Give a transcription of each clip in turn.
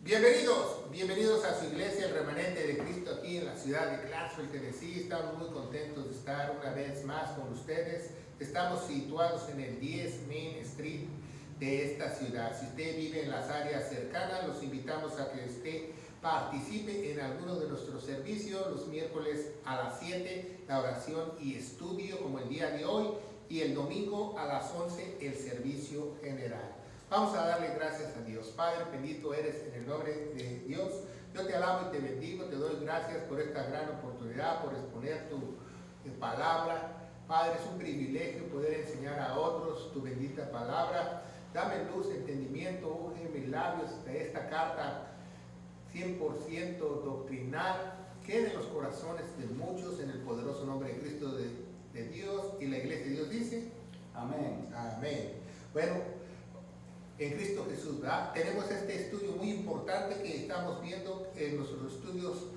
Bienvenidos a su iglesia, el remanente de Cristo, aquí en la ciudad de Clarksville, Tennessee. Estamos muy contentos de estar una vez más con ustedes. Estamos situados en el 10 Main Street de esta ciudad. Si usted vive en las áreas cercanas, los invitamos a que usted participe en alguno de nuestros servicios los miércoles a las 7, la oración y estudio como el día de hoy, y el domingo a las 11 el servicio general. Vamos a darle gracias a Dios. Padre, bendito eres en el nombre de Dios. Yo te alabo y te bendigo, te doy gracias por esta gran oportunidad, por exponer tu palabra. Padre, es un privilegio poder enseñar a otros tu bendita palabra. Dame luz, entendimiento, unge mis labios de esta carta 100% doctrinal. Quede en los corazones de muchos en el poderoso nombre de Cristo de Dios. Y la iglesia de Dios dice: Amén. Amén. Bueno, en Cristo Jesús, ¿verdad? Tenemos este estudio muy importante que estamos viendo en nuestros estudios,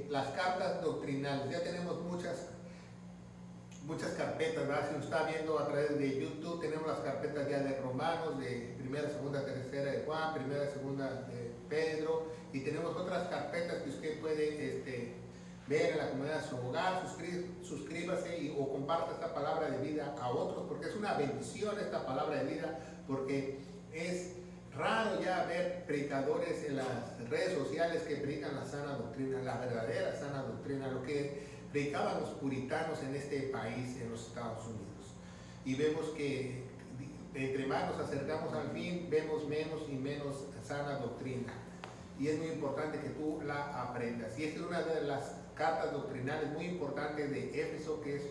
las cartas doctrinales. Ya tenemos muchas carpetas, ¿verdad? Si nos está viendo a través de YouTube, tenemos las carpetas ya de Romanos, de primera, segunda, tercera de Juan, primera, segunda de Pedro, y tenemos otras carpetas que usted puede ver en la comunidad de su hogar. Suscríbase o comparta esta palabra de vida a otros, porque es una bendición esta palabra de vida, porque es raro ya ver predicadores en las redes sociales que predican la sana doctrina, la verdadera sana doctrina, lo que predicaban los puritanos en este país, en los Estados Unidos. Y vemos que entre más nos acercamos al fin, vemos menos y menos sana doctrina. Y es muy importante que tú la aprendas. Y esta es una de las cartas doctrinales muy importantes de Éfeso, que es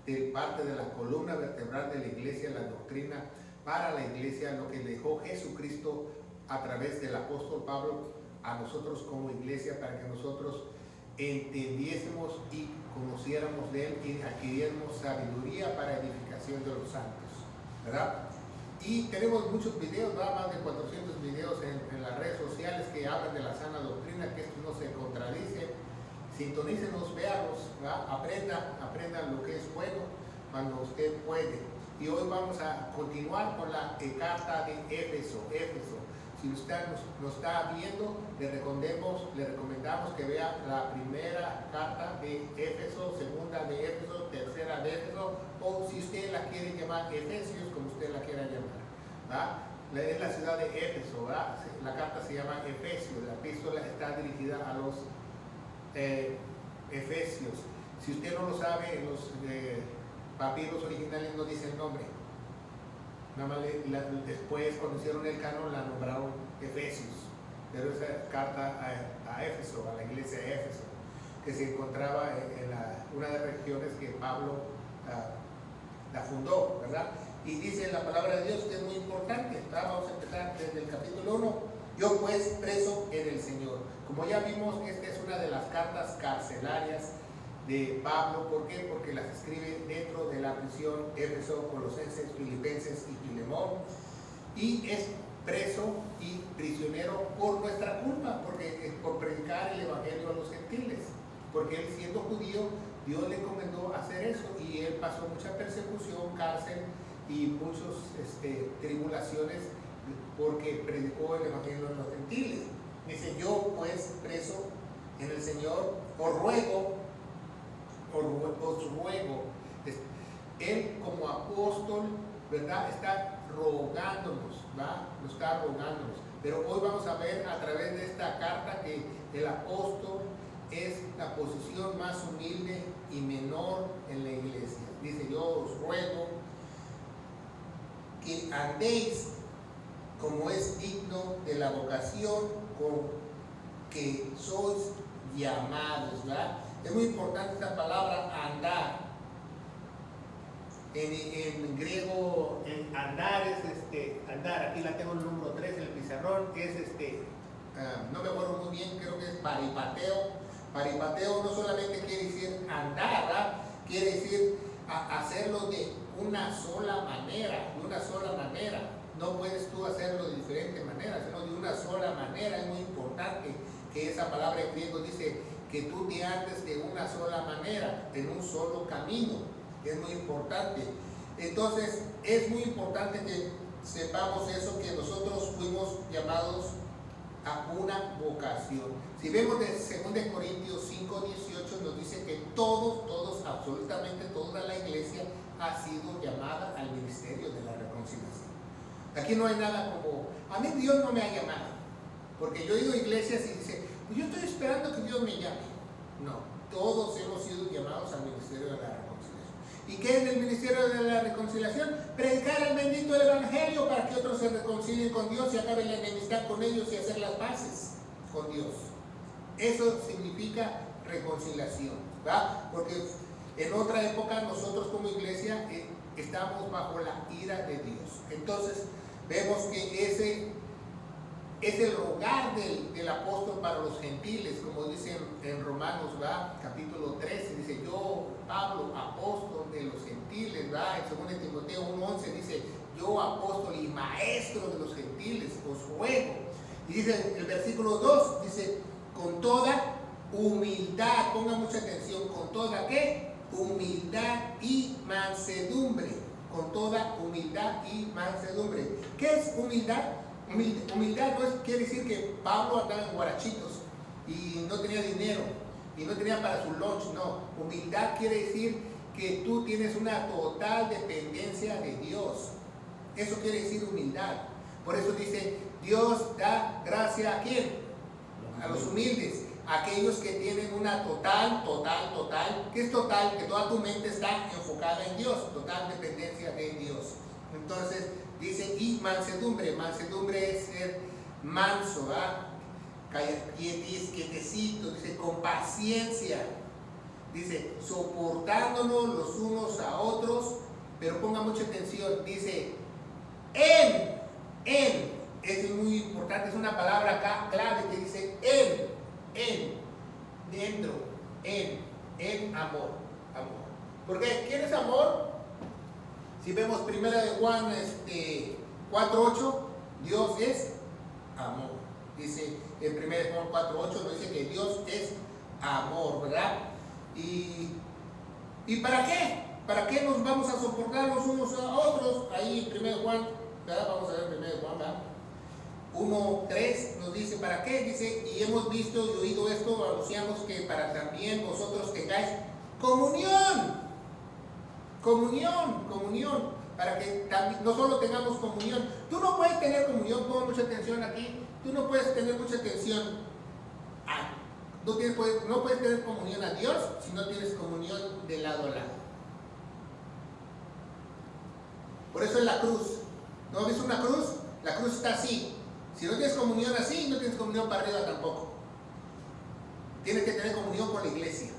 de parte de la columna vertebral de la iglesia, la doctrina para la iglesia, lo que dejó Jesucristo a través del apóstol Pablo a nosotros como iglesia, para que nosotros entendiésemos y conociéramos de él y adquiriéramos sabiduría para edificación de los santos, ¿verdad? Y tenemos muchos videos, más de 400 videos en las redes sociales que hablan de la sana doctrina, que esto no se contradice. Sintonícenos, véanos, aprendan lo que es bueno cuando usted puede. Y hoy vamos a continuar con la carta de Éfeso. Si usted nos está viendo, le recomendamos que vea la primera carta de Éfeso, segunda de Éfeso, tercera de Éfeso, o si usted la quiere llamar Efesios, como usted la quiera llamar, ¿verdad? Es la ciudad de Éfeso, ¿verdad? La carta se llama Efesios, la epístola está dirigida a los Efesios. Si usted no lo sabe, en los papiros originales no dice el nombre. Nada más después, cuando hicieron el canon, la nombraron Efesios. Pero esa carta a Éfeso, a la iglesia de Éfeso, que se encontraba en una de las regiones que Pablo la fundó, ¿verdad? Y dice la palabra de Dios que es muy importante. Vamos a empezar desde el capítulo 1. Yo pues, preso en el Señor. Como ya vimos, esta es una de las cartas carcelarias de Pablo. ¿Por qué? Porque las escribe dentro de la prisión Éfeso, Colosenses, Filipenses y Filemón, y es preso y prisionero por nuestra culpa, porque por predicar el evangelio a los gentiles, porque él, siendo judío, Dios le encomendó hacer eso, y él pasó mucha persecución, cárcel y muchas tribulaciones porque predicó el evangelio a los gentiles. Dice: yo pues, preso en el Señor, os ruego, él como apóstol, ¿verdad?, está rogándonos, ¿verdad? Nos está rogándonos. Pero hoy vamos a ver a través de esta carta que el apóstol es la posición más humilde y menor en la iglesia. Dice: yo os ruego que andéis como es digno de la vocación con que sois llamados, ¿verdad? Es muy importante esta palabra andar. En griego, andar es andar. Aquí la tengo en el número 3 en el pizarrón. Es no me acuerdo muy bien, creo que es paripateo. Paripateo no solamente quiere decir andar, ¿verdad? Quiere decir hacerlo de una sola manera, No puedes tú hacerlo de diferentes maneras, sino de una sola manera. Es muy importante que esa palabra en griego dice que tú te andes de una sola manera, en un solo camino. Es muy importante. Entonces, es muy importante que sepamos eso, que nosotros fuimos llamados a una vocación. Si vemos de 2 Corintios 5:18 nos dice que todos, absolutamente toda la iglesia ha sido llamada al ministerio de la reconciliación. Aquí no hay nada como, a mí Dios no me ha llamado, porque yo he ido a iglesias y dice, pues yo estoy esperando que Dios me llame. No, todos hemos sido llamados al ministerio de la reconciliación. ¿Y qué es el ministerio de la reconciliación? Predicar el bendito evangelio para que otros se reconcilien con Dios y acaben la enemistad con ellos y hacer las paces con Dios. Eso significa reconciliación, ¿verdad? Porque en otra época nosotros como iglesia estamos bajo la ira de Dios. Entonces vemos que ese es el rogar del apóstol para los gentiles, como dice en Romanos, ¿va? Capítulo 13, dice, yo, Pablo, apóstol de los gentiles, ¿va? En 2 Timoteo 1:11 dice, yo, apóstol y maestro de los gentiles, os ruego. Y dice el versículo 2, dice, con toda humildad, ponga mucha atención, con toda, ¿qué? Humildad y mansedumbre, con toda humildad y mansedumbre. ¿Qué es humildad? Humildad no quiere decir que Pablo andaba en guarachitos y no tenía dinero y no tenía para su lunch, no. Humildad quiere decir que tú tienes una total dependencia de Dios. Eso quiere decir humildad. Por eso dice, Dios da gracia ¿a quién? A los humildes, a aquellos que tienen una total, ¿qué es total? Que toda tu mente está enfocada en Dios, total dependencia de Dios. Entonces, dice, y mansedumbre es ser manso, ¿verdad? Quietecito, dice, con paciencia, dice, soportándonos los unos a otros, pero ponga mucha atención, dice, es muy importante, es una palabra acá clave que dice, dentro, en amor. Porque, ¿quién es amor? Si vemos primera de Juan 4:8, Dios es amor. Dice en primera de Juan 4:8, nos dice que Dios es amor, ¿verdad? ¿Y para qué? ¿Para qué nos vamos a soportar los unos a otros? Ahí en primera de Juan, ¿verdad? Vamos a ver primera de Juan, ¿verdad? 1:3 nos dice, ¿para qué? Dice, y hemos visto y oído esto, anunciamos que para también vosotros tengáis comunión, para que no solo tengamos comunión. Tú no puedes tener comunión, ponga mucha atención aquí, tú no puedes tener mucha atención, no puedes tener comunión a Dios si no tienes comunión de lado a lado. Por eso es la cruz. ¿No ves una cruz? La cruz está así. Si no tienes comunión así, no tienes comunión para arriba tampoco. Tienes que tener comunión con la iglesia.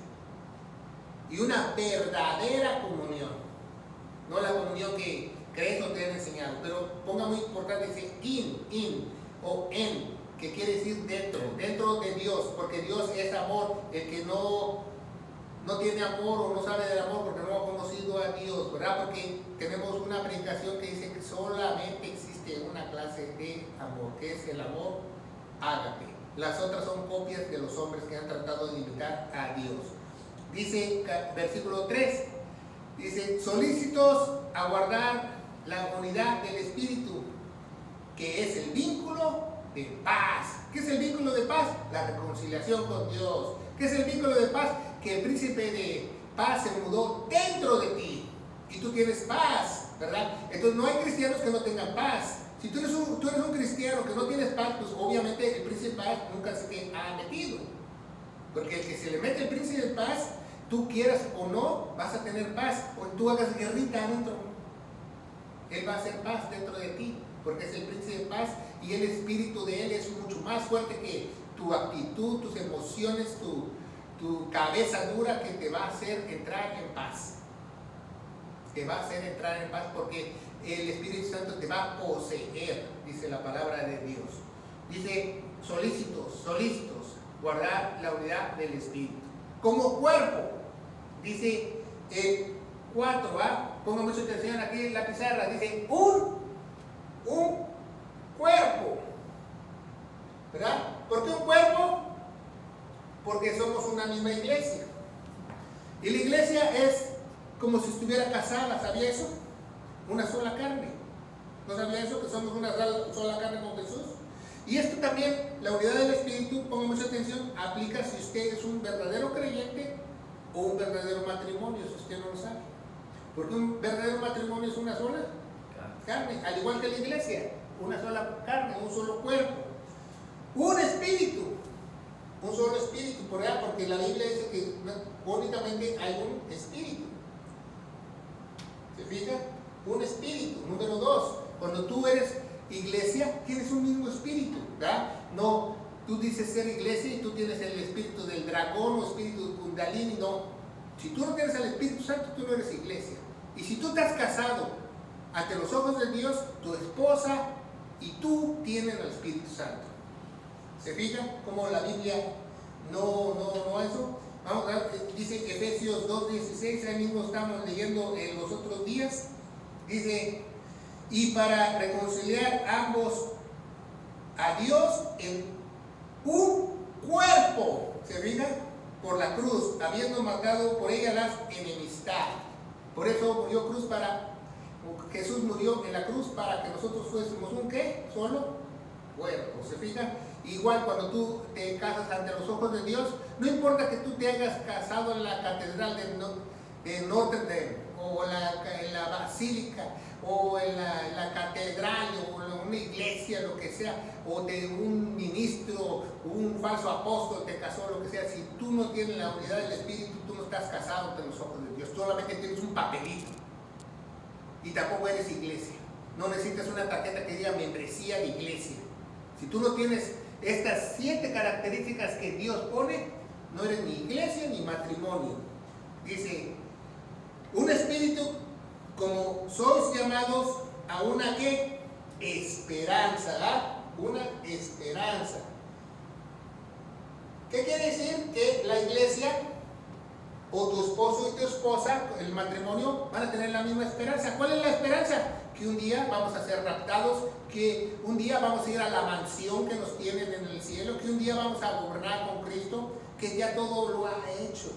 Y una verdadera comunión. No la comunión que crees o te han enseñado. Pero ponga muy importante, dice in o en, que quiere decir dentro de Dios. Porque Dios es amor. El que no tiene amor o no sabe del amor porque no ha conocido a Dios, ¿verdad? Porque tenemos una predicación que dice que solamente existe una clase de amor, que es el amor ágape. Las otras son copias de los hombres que han tratado de imitar a Dios. Dice, versículo 3, dice, solícitos a guardar la unidad del Espíritu, que es el vínculo de paz. ¿Qué es el vínculo de paz? La reconciliación con Dios. ¿Qué es el vínculo de paz? Que el príncipe de paz se mudó dentro de ti y tú tienes paz, ¿verdad? Entonces no hay cristianos que no tengan paz. Si tú eres un cristiano que no tienes paz, pues obviamente el príncipe de paz nunca se te ha metido. Porque el que se le mete el príncipe de paz, tú quieras o no, vas a tener paz. O tú hagas guerrita adentro, él va a hacer paz dentro de ti, porque es el príncipe de paz y el espíritu de él es mucho más fuerte que tu actitud, tus emociones, tu cabeza dura, que te va a hacer entrar en paz. Te va a hacer entrar en paz porque el Espíritu Santo te va a poseer, dice la palabra de Dios. Dice solícitos, guardar la unidad del Espíritu. Como cuerpo, dice el 4, ponga mucha atención aquí en la pizarra, dice un cuerpo, ¿verdad? ¿Por qué un cuerpo? Porque somos una misma iglesia. Y la iglesia es como si estuviera casada, ¿sabía eso? Una sola carne. ¿No sabía eso? Que somos una sola carne con Jesús. Y esto también, la unidad del Espíritu, ponga mucha atención, aplica si usted es un verdadero creyente o un verdadero matrimonio, si usted no lo sabe. Porque un verdadero matrimonio es una sola carne, al igual que la iglesia, una sola carne, un solo cuerpo, un espíritu, un solo espíritu, porque la Biblia dice que únicamente hay un espíritu. ¿Se fija? Un espíritu. Número 2, cuando tú eres iglesia, tienes un mismo espíritu, ¿verdad? No, tú dices ser iglesia y tú tienes el espíritu del dragón o espíritu de Kundalini, no. Si tú no tienes al Espíritu Santo, tú no eres iglesia. Y si tú te has casado ante los ojos de Dios, tu esposa y tú tienen al Espíritu Santo. ¿Se fijan cómo la Biblia no eso? Vamos a ver, dice Efesios 2:16, ahí mismo estamos leyendo en los otros días. Dice, y para reconciliar ambos a Dios en un cuerpo, ¿se fijan? Por la cruz, habiendo matado por ella las enemistades. Por eso murió Jesús murió en la cruz para que nosotros fuésemos un ¿qué? Solo cuerpo. ¿Se fijan? Igual cuando tú te casas ante los ojos de Dios, no importa que tú te hayas casado en la catedral de Notre Dame, o en la basílica, o en la catedral, o en una iglesia, lo que sea, o de un ministro, un falso apóstol te casó, lo que sea. Si tú no tienes la unidad del Espíritu, tú no estás casado ante los ojos de Dios, solamente tienes un papelito y tampoco eres iglesia. No necesitas una tarjeta que diga membresía de iglesia. Si tú no tienes estas 7 características que Dios pone, no eres ni iglesia ni matrimonio. Dice, un espíritu, como sois llamados a una ¿qué? Esperanza, ¿verdad? Una esperanza. ¿Qué quiere decir? Que la iglesia o tu esposo y tu esposa, el matrimonio, van a tener la misma esperanza. ¿Cuál es la esperanza? Que un día vamos a ser raptados, que un día vamos a ir a la mansión que nos tienen en el cielo, que un día vamos a gobernar con Cristo, que ya todo lo ha hecho.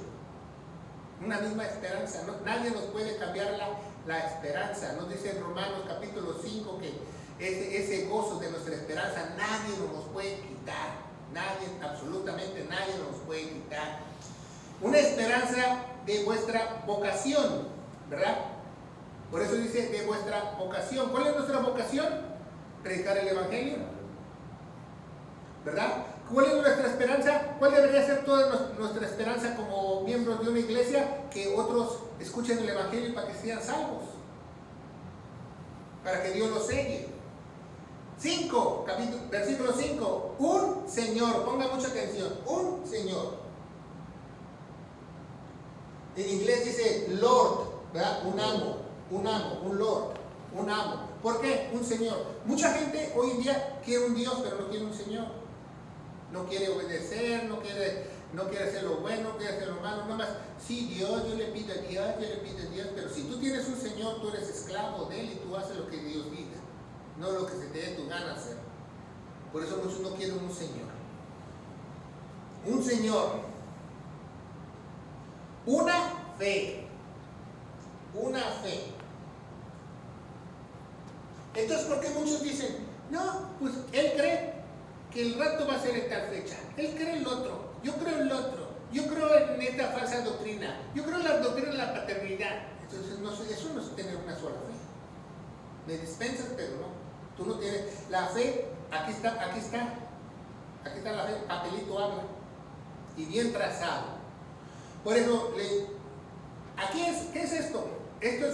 Una misma esperanza, ¿no? Nadie nos puede cambiar la esperanza. Nos dice en Romanos capítulo 5 que ese gozo de nuestra esperanza nadie nos puede quitar. Nadie, absolutamente nadie nos puede quitar. Una esperanza de vuestra vocación, ¿verdad? Por eso dice de vuestra vocación. ¿Cuál es nuestra vocación? Predicar el Evangelio, ¿verdad? ¿Cuál es nuestra esperanza? ¿Cuál debería ser toda nuestra esperanza como miembros de una iglesia? Que otros escuchen el Evangelio para que sean salvos, para que Dios los selle. Versículo 5, un Señor, ponga mucha atención, un Señor. En inglés dice Lord, ¿verdad? Un amo, un Lord, un amo. ¿Por qué? Un Señor. Mucha gente hoy en día quiere un Dios, pero no quiere un Señor. No quiere obedecer, no quiere hacer lo bueno, no quiere hacer lo malo, nada más. Sí, Dios, yo le pido a Dios, pero si tú tienes un Señor, tú eres esclavo de Él y tú haces lo que Dios diga, no lo que se te dé tu gana hacer. Por eso muchos no quieren un Señor. Un Señor. Una fe. Entonces, ¿por qué muchos dicen, no, pues él cree que el rapto va a ser en tal fecha, él cree el otro, yo creo el otro, yo creo en esta falsa doctrina, yo creo en la doctrina de la paternidad? Entonces, no, eso no es tener una sola fe. Me dispensas, pero no. Tú no tienes la fe. Aquí está la fe, papelito habla y bien trazado. Por eso, ¿qué es esto? Esto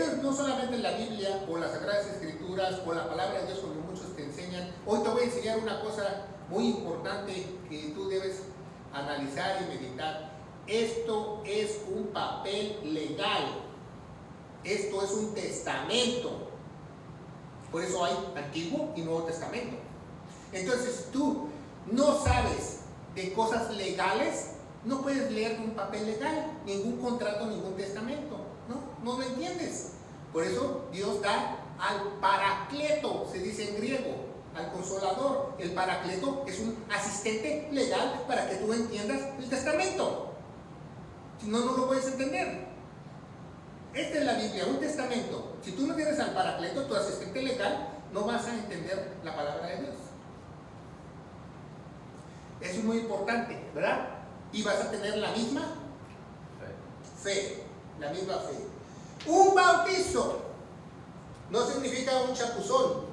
es no solamente la Biblia o las Sagradas Escrituras o la palabra de Dios como muchos te enseñan. Hoy te voy a enseñar una cosa muy importante que tú debes analizar y meditar. Esto es un papel legal. Esto es un testamento. Por eso hay Antiguo y Nuevo Testamento. Entonces, si tú no sabes de cosas legales, no puedes leer un papel legal, ningún contrato, ningún testamento. No lo entiendes. Por eso Dios da al paracleto, se dice en griego, al consolador. El paracleto es un asistente legal para que tú entiendas el testamento. Si no, no lo puedes entender. Esta es la Biblia, un testamento. Si tú no tienes al paracleto, tu asistente legal, no vas a entender la palabra de Dios. Eso es muy importante, ¿verdad? Y vas a tener la misma fe, la misma fe. Un bautizo no significa un chapuzón,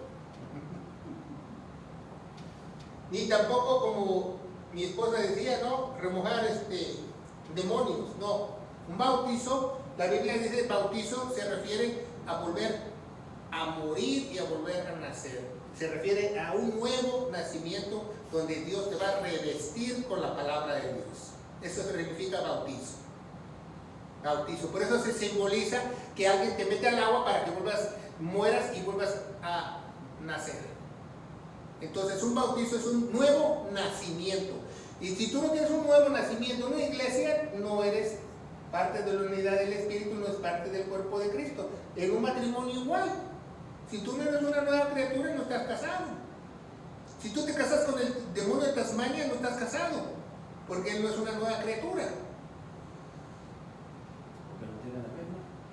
ni tampoco, como mi esposa decía, ¿no?, remojar demonios. No, un bautizo, la Biblia dice bautizo, se refiere a volver a morir y a volver a nacer. Se refiere a un nuevo nacimiento donde Dios te va a revestir con la palabra de Dios. Eso significa bautizo. Bautizo. Por eso se simboliza que alguien te mete al agua para que mueras y vuelvas a nacer. Entonces un bautizo es un nuevo nacimiento. Y si tú no tienes un nuevo nacimiento en una iglesia, no eres parte de la unidad del Espíritu, no es parte del cuerpo de Cristo. En un matrimonio igual. Si tú no eres una nueva criatura, no estás casado. Si tú te casas con el demonio de Tasmania, no estás casado, porque él no es una nueva criatura.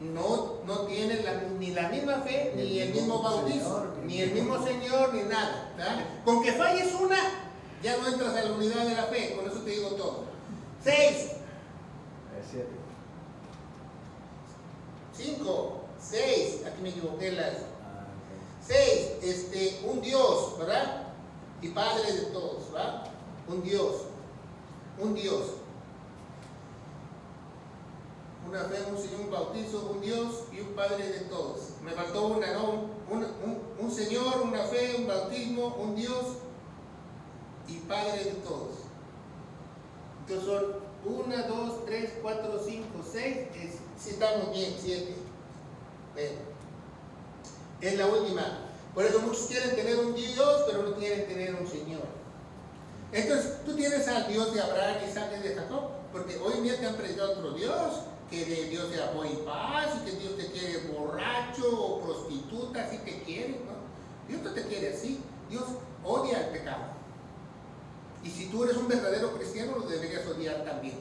No tiene ni la misma fe, ni el mismo bautizo, ni el mismo Señor, ni nada, ¿verdad? Con que falles una, ya no entras a la unidad de la fe. Con eso te digo todo. 6. 5, 6, aquí me equivoqué las 6, un Dios, ¿verdad? Y Padre de todos, ¿verdad? Un Dios. Una fe, un Señor, un bautizo, un Dios y un Padre de todos. Me faltó una, ¿no? Un Señor, una fe, un bautismo, un Dios y Padre de todos. Entonces son 1, 2, 3, 4, 5, 6. Si estamos bien, 7. Es la última. Por eso muchos quieren tener un Dios, pero no quieren tener un Señor. Entonces tú tienes al Dios de Abraham, Isaac y de Jacob, porque hoy en día te han predicado otro Dios, que de Dios de amor y paz, y que Dios te quiere borracho o prostituta, así te quiere, ¿no? Dios no te quiere así. Dios odia el pecado. Y si tú eres un verdadero cristiano, lo deberías odiar también.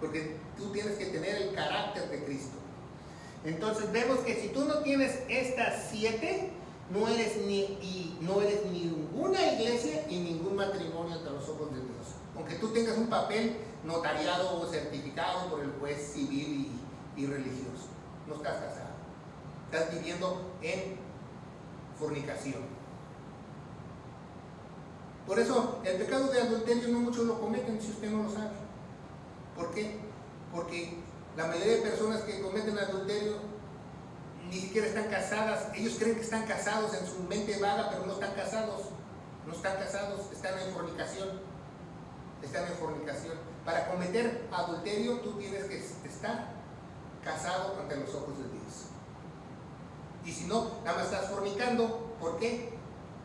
Porque tú tienes que tener el carácter de Cristo. Entonces vemos que si tú no tienes estas 7, no eres ninguna iglesia y ningún matrimonio ante los ojos de Dios. Aunque tú tengas un papel notariado o certificado por el juez civil y religioso, no estás casado. Estás viviendo en fornicación. Por eso el pecado de adulterio no muchos lo cometen si usted no lo sabe. ¿Por qué? Porque la mayoría de personas que cometen adulterio ni siquiera están casadas. Ellos creen que están casados en su mente vaga, pero no están casados. No están casados, están en fornicación. Están en fornicación. Para cometer adulterio tú tienes que estar casado ante los ojos de Dios. Y si no, nada más estás fornicando. ¿Por qué?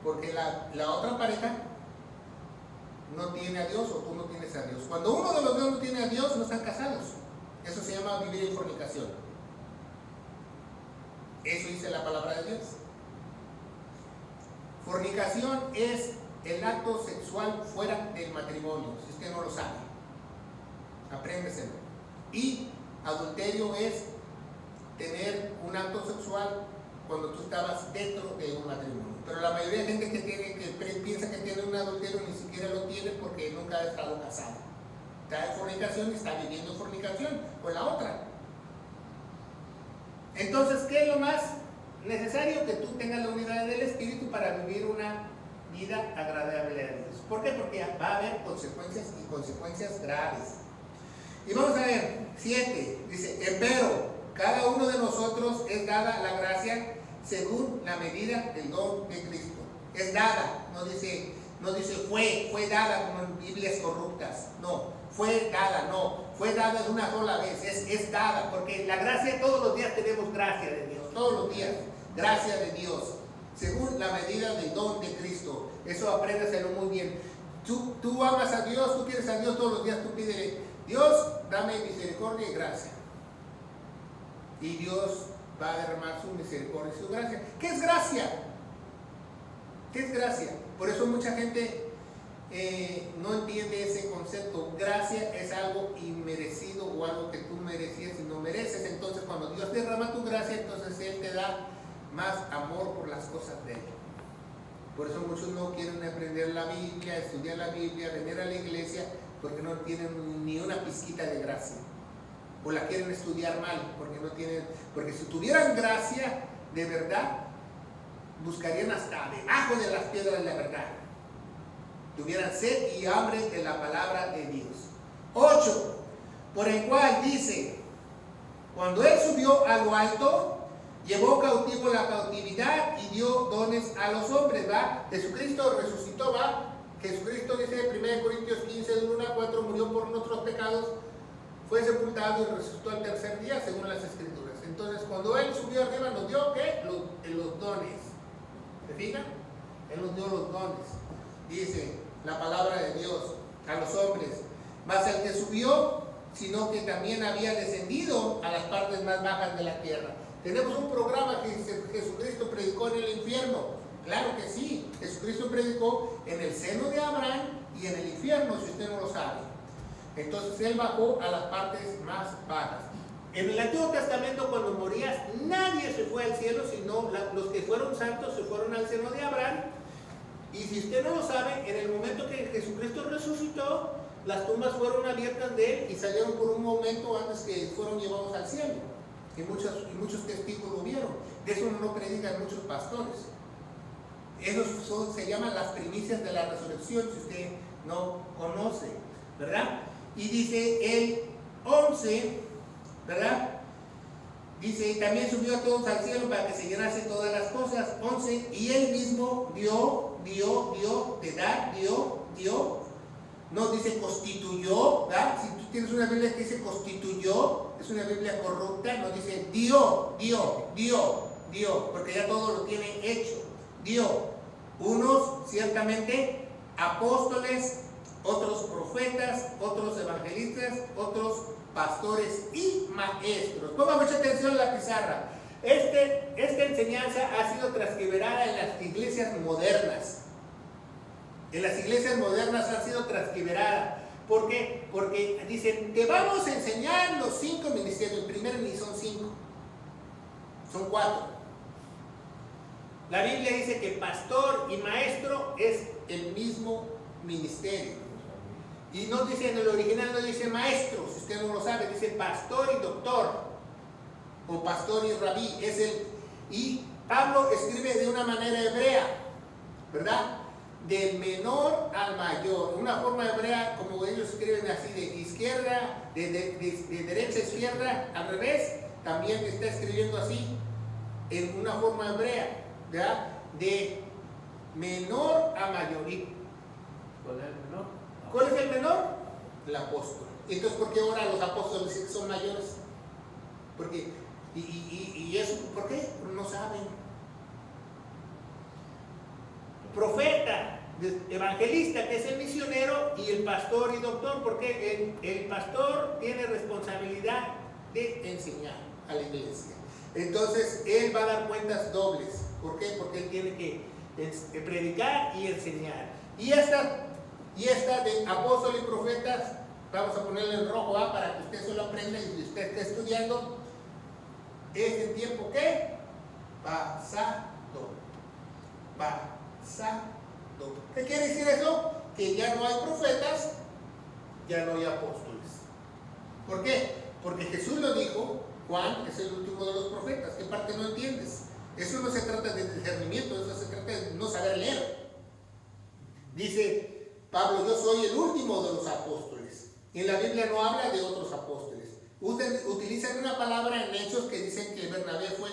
Porque la otra pareja no tiene a Dios o tú no tienes a Dios. Cuando uno de los dos no tiene a Dios, no están casados. Eso se llama vivir en fornicación. Eso dice la palabra de Dios. Fornicación es el acto sexual fuera del matrimonio, si usted no lo sabe. Apréndeselo. Y adulterio es tener un acto sexual cuando tú estabas dentro de un matrimonio. Pero la mayoría de gente que piensa que tiene un adulterio ni siquiera lo tiene porque nunca ha estado casado. Está en fornicación y está viviendo fornicación con la otra. Entonces, ¿qué es lo más necesario? Que tú tengas la unidad del Espíritu para vivir una vida agradable a Dios. ¿Por qué? Porque va a haber consecuencias y consecuencias graves. Y vamos a ver, 7, dice, empero, cada uno de nosotros es dada la gracia según la medida del don de Cristo. Es dada, no dice fue dada como en Biblias corruptas. No, fue dada, fue dada de una sola vez, es dada, porque la gracia, todos los días tenemos gracia de Dios, todos los días, gracia de Dios, según la medida del don de Cristo. Eso apréndaselo muy bien. Tú amas a Dios, tú quieres a Dios todos los días, tú pídele, Dios, dame misericordia y gracia. Y Dios va a derramar su misericordia y su gracia. ¿Qué es gracia? ¿Qué es gracia? Por eso mucha gente no entiende ese concepto. Gracia es algo inmerecido o algo que tú merecías y no mereces. Entonces cuando Dios derrama tu gracia, entonces Él te da más amor por las cosas de Él. Por eso muchos no quieren aprender la Biblia, estudiar la Biblia, venir a la iglesia, porque no tienen ni una pizquita de gracia. O la quieren estudiar mal, porque si tuvieran gracia de verdad, buscarían hasta debajo de las piedras la verdad. Tuvieran sed y hambre de la palabra de Dios. 8. Por el cual dice, cuando Él subió a lo alto, llevó cautivo la cautividad y dio dones a los hombres, ¿va? Jesucristo resucitó, ¿va? Jesucristo dice en 1 Corintios 15, de 1 a 4, murió por nuestros pecados, fue sepultado y resucitó al tercer día, según las Escrituras. Entonces, cuando Él subió arriba, nos dio, ¿qué? Los dones. ¿Se fijan? Él nos dio los dones. Dice la palabra de Dios a los hombres. Más el que subió, sino que también había descendido a las partes más bajas de la tierra. Tenemos un programa que Jesucristo predicó en el infierno. Claro que sí, Jesucristo predicó en el seno de Abraham y en el infierno, si usted no lo sabe. Entonces Él bajó a las partes más bajas. En el Antiguo Testamento, cuando morías, nadie se fue al cielo, sino los que fueron santos se fueron al seno de Abraham. Y si usted no lo sabe, en el momento que Jesucristo resucitó, las tumbas fueron abiertas de Él y salieron por un momento antes que fueron llevados al cielo. Y muchos testigos lo vieron. De eso no predican muchos pastores. Esos se llaman las primicias de la resurrección, si usted no conoce, ¿verdad? Y dice el 11, ¿verdad? Dice, y también subió a todos al cielo para que se llenase todas las cosas. 11, y Él mismo dio, de dar, dio. No dice constituyó, ¿verdad? Si tú tienes una Biblia que dice constituyó, es una Biblia corrupta. No dice dio, porque ya todo lo tiene hecho. Dio. Unos ciertamente apóstoles, otros profetas, otros evangelistas, otros pastores y maestros. Ponga mucha atención en la pizarra. Esta enseñanza ha sido transcriberada en las iglesias modernas. En las iglesias modernas ha sido transcriberada. ¿Por qué? Porque dicen, te vamos a enseñar los 5 ministerios. Primero ni son 5, son 4. La Biblia dice que pastor y maestro es el mismo ministerio. Y no dice, en el original no dice maestro, si usted no lo sabe, dice pastor y doctor. O pastor y rabí. Y Pablo escribe de una manera hebrea, ¿verdad? Del menor al mayor. Una forma hebrea, como ellos escriben así, de izquierda, de derecha a izquierda, al revés. También está escribiendo así, en una forma hebrea, ¿verdad? De menor a mayor. ¿Cuál es el menor? ¿Cuál es el menor? El apóstol. Entonces, ¿por qué ahora los apóstoles son mayores? Porque, y eso, ¿por qué? No saben. Profeta, evangelista, que es el misionero, y el pastor y doctor, porque el pastor tiene responsabilidad de enseñar a la iglesia. Entonces, él va a dar cuentas dobles. ¿Por qué? Porque él tiene que predicar y enseñar. Y esta de apóstol y profetas, vamos a ponerle en rojo para que usted se lo aprenda y si usted está estudiando, es el tiempo que pasado. ¿Qué quiere decir eso? Que ya no hay profetas, ya no hay apóstoles. ¿Por qué? Porque Jesús lo dijo, Juan es el último de los profetas. ¿Qué parte no entiendes? Eso no se trata de discernimiento, eso se trata de no saber leer. Dice Pablo, yo soy el último de los apóstoles. Y en la Biblia no habla de otros apóstoles. Utilizan una palabra en Hechos que dicen que Bernabé fue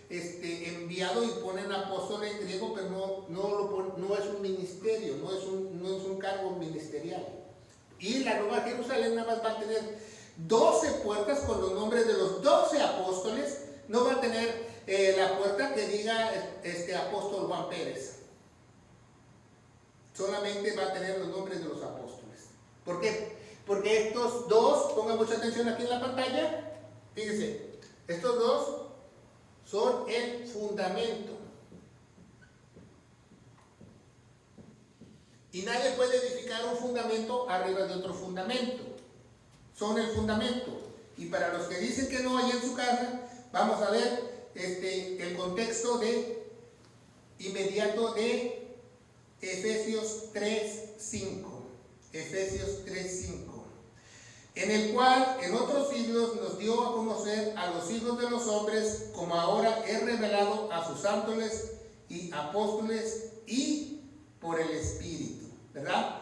enviado y ponen apóstol en griego, pero no es un ministerio, no es un cargo ministerial. Y la Nueva Jerusalén nada más va a tener 12 puertas con los nombres de los 12 apóstoles. No va a tener la puerta que diga apóstol Juan Pérez. Solamente va a tener los nombres de los apóstoles. ¿Por qué? Porque estos dos, pongan mucha atención aquí en la pantalla, fíjense, estos dos son el fundamento. Y nadie puede edificar un fundamento arriba de otro fundamento. Son el fundamento. Y para los que dicen que no hay en su casa, vamos a ver el contexto inmediato de Efesios 3:5. Efesios 3:5. En el cual en otros siglos nos dio a conocer a los hijos de los hombres, como ahora es revelado a sus ángeles y apóstoles y por el Espíritu, ¿verdad?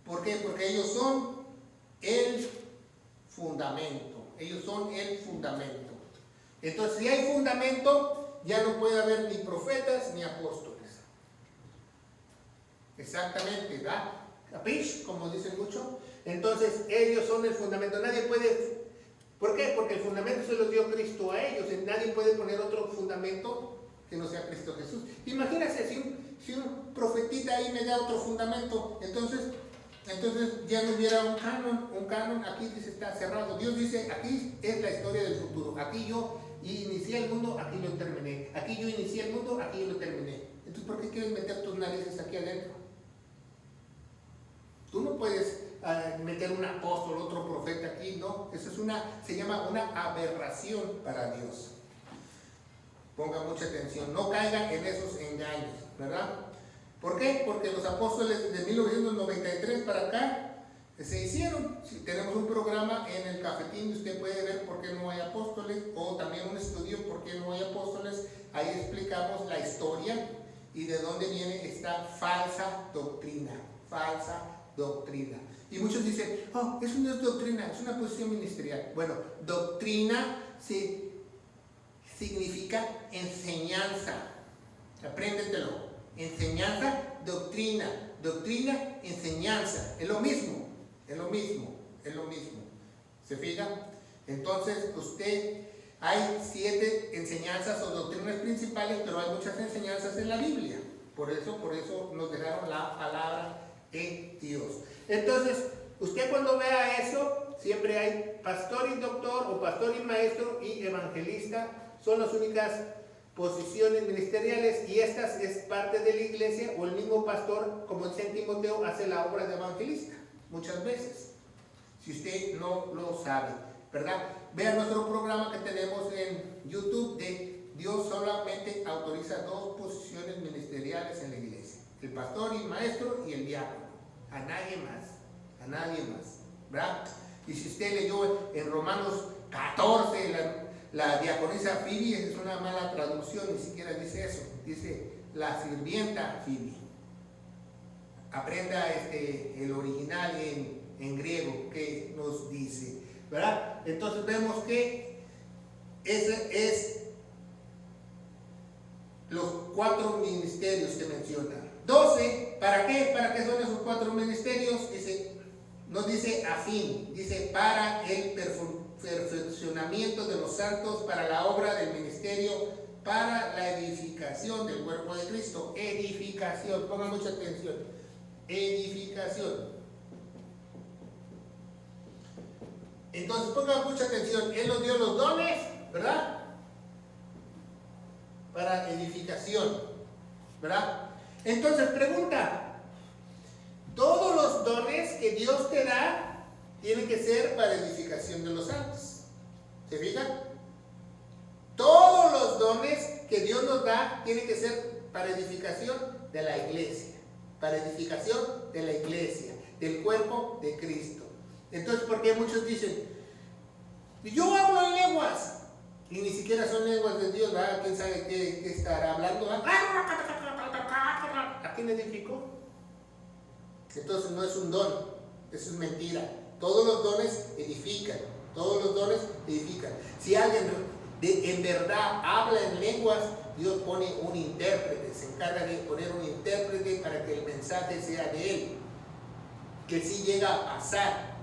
¿Por qué? Porque ellos son el fundamento. Ellos son el fundamento. Entonces, si hay fundamento, ya no puede haber ni profetas ni apóstoles. Exactamente, ¿verdad? ¿Capish? Como dicen mucho. Entonces, ellos son el fundamento. Nadie puede... ¿Por qué? Porque el fundamento se los dio Cristo a ellos. Nadie puede poner otro fundamento que no sea Cristo Jesús. Imagínense si un profetita ahí me da otro fundamento, entonces ya no hubiera un canon, aquí dice está cerrado. Dios dice, aquí es la historia del futuro. Aquí yo inicié el mundo, aquí lo terminé. Aquí yo inicié el mundo, aquí yo lo terminé. Entonces, ¿por qué quieres meter tus narices aquí adentro? Tú no puedes meter un apóstol, otro profeta aquí, ¿no? Eso se llama una aberración para Dios. Ponga mucha atención, no caigan en esos engaños, ¿verdad? ¿Por qué? Porque los apóstoles de 1993 para acá se hicieron. Si tenemos un programa en el cafetín, usted puede ver por qué no hay apóstoles, o también un estudio por qué no hay apóstoles. Ahí explicamos la historia y de dónde viene esta falsa doctrina. Falsa doctrina. Y muchos dicen, oh, eso no es doctrina, es una posición ministerial. Bueno, doctrina significa enseñanza. Apréndetelo. Enseñanza, doctrina. Doctrina, enseñanza. Es lo mismo. ¿Se fija? Entonces, hay 7 enseñanzas o doctrinas principales, pero hay muchas enseñanzas en la Biblia. Por eso nos dejaron la palabra de Dios. Entonces, usted cuando vea eso, siempre hay pastor y doctor, o pastor y maestro y evangelista. Son las únicas posiciones ministeriales, y estas es parte de la iglesia, o el mismo pastor, como dice en Timoteo, hace la obra de evangelista muchas veces, si usted no lo sabe, ¿verdad? Vea nuestro programa que tenemos en YouTube de Dios solamente autoriza 2 posiciones ministeriales en la iglesia: el pastor y maestro y el diácono. A nadie más, ¿verdad? Y si usted leyó en Romanos 14 la diaconisa Phoebe, es una mala traducción, ni siquiera dice eso, dice la sirvienta Phoebe. Aprenda el original en griego que nos dice, ¿verdad? Entonces vemos que ese es los 4 ministerios que menciona. 12, ¿para qué? ¿Para qué son esos 4 ministerios? No dice a fin, dice para el perfeccionamiento de los santos, para la obra del ministerio, para la edificación del cuerpo de Cristo. Edificación, pongan mucha atención. Edificación. Entonces pongan mucha atención. Él nos dio los dones, ¿verdad? Para edificación, ¿verdad? Entonces pregunta, todos los dones que Dios te da tienen que ser para edificación de los santos. ¿Se fijan? Todos los dones que Dios nos da tienen que ser para edificación de la iglesia. Para edificación de la iglesia, del cuerpo de Cristo. Entonces, ¿por qué muchos dicen, yo hablo en lenguas? Y ni siquiera son lenguas de Dios, ¿verdad? ¿Quién sabe qué estará hablando? ¿A quién edificó? Entonces no es un don, eso es mentira. Todos los dones edifican, Si alguien en verdad habla en lenguas, Dios pone un intérprete, se encarga de poner un intérprete para que el mensaje sea de él, que sí llega a pasar,